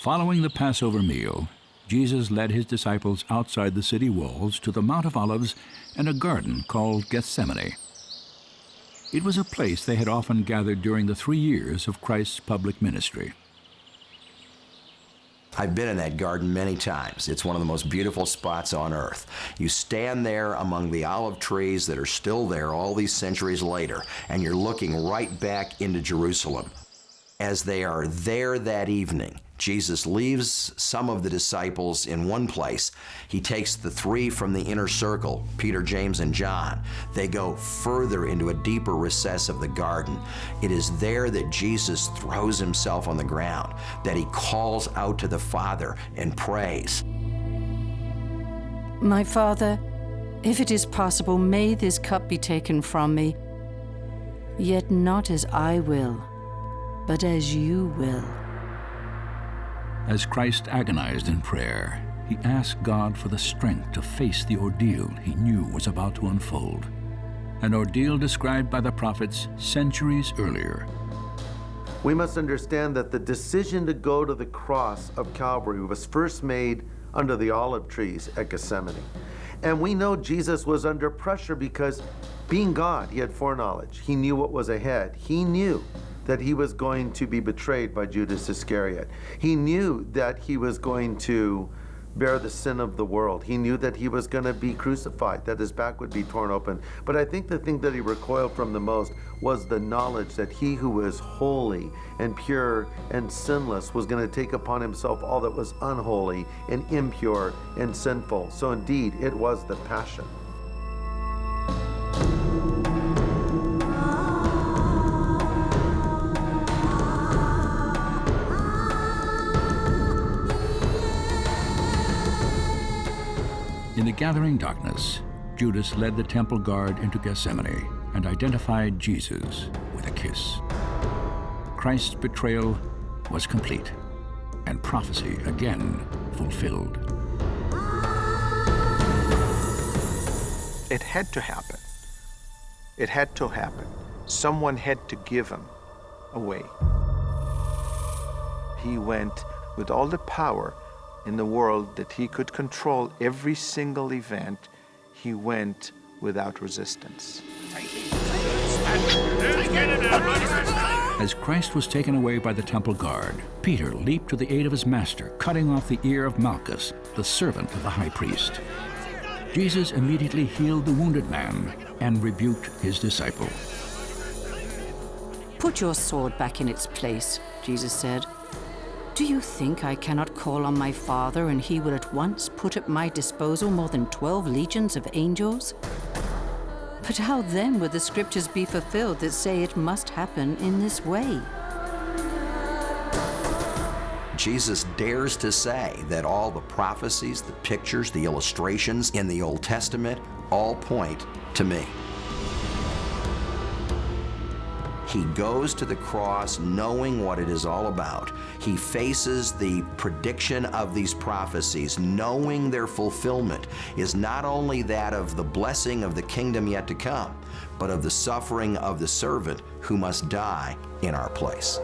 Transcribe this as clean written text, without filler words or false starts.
Following the Passover meal, Jesus led his disciples outside the city walls to the Mount of Olives and a garden called Gethsemane. It was a place they had often gathered during the 3 years of Christ's public ministry. I've been in that garden many times. It's one of the most beautiful spots on earth. You stand there among the olive trees that are still there all these centuries later, and you're looking right back into Jerusalem. As they are there that evening, Jesus leaves some of the disciples in one place. He takes the 3 from the inner circle, Peter, James, and John. They go further into a deeper recess of the garden. It is there that Jesus throws himself on the ground, that he calls out to the Father and prays. My Father, if it is possible, may this cup be taken from me, yet not as I will, but as you will. As Christ agonized in prayer, he asked God for the strength to face the ordeal he knew was about to unfold, an ordeal described by the prophets centuries earlier. We must understand that the decision to go to the cross of Calvary was first made under the olive trees at Gethsemane. And we know Jesus was under pressure because, being God, he had foreknowledge. He knew what was ahead. He knew that he was going to be betrayed by Judas Iscariot. He knew that he was going to bear the sin of the world. He knew that he was going to be crucified, that his back would be torn open. But I think the thing that he recoiled from the most was the knowledge that he who was holy and pure and sinless was going to take upon himself all that was unholy and impure and sinful. So indeed, it was the passion. In the gathering darkness, Judas led the temple guard into Gethsemane and identified Jesus with a kiss. Christ's betrayal was complete, and prophecy again fulfilled. It had to happen. It had to happen. Someone had to give him away. He went with all the power in the world that he could control every single event. He went without resistance. As Christ was taken away by the temple guard, Peter leaped to the aid of his master, cutting off the ear of Malchus, the servant of the high priest. Jesus immediately healed the wounded man and rebuked his disciple. Put your sword back in its place, Jesus said. Do you think I cannot call on my Father and he will at once put at my disposal more than 12 legions of angels? But how then would the scriptures be fulfilled that say it must happen in this way? Jesus dares to say that all the prophecies, the pictures, the illustrations in the Old Testament all point to me. He goes to the cross knowing what it is all about. He faces the prediction of these prophecies, knowing their fulfillment is not only that of the blessing of the kingdom yet to come, but of the suffering of the servant who must die in our place.